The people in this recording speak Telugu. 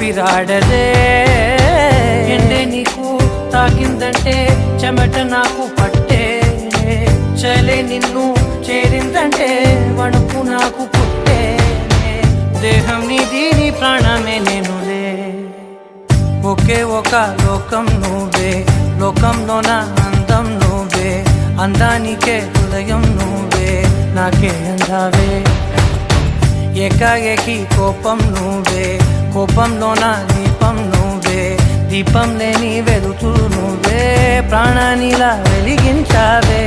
ఊపిరాడదే. ఎండే నీకు తాకిందంటే చెమట నాకు పట్టే, చలే నిన్ను చేరిందంటే వణుకు నాకు పుట్టే. దేహం నీది నీ ప్రాణమే నేనులే, ఒకే ఒక లోకం నువ్వే, లోకంలోన అందం నువ్వే, అందానికే హృదయం నువ్వే, నాకే అందావే. ఏకాఏకి కోపం నువ్వే, కోపంలోన దీపం నువ్వే, దీపం లేని వెలుతురు నువ్వే, ప్రాణానిలా వెలిగించావే.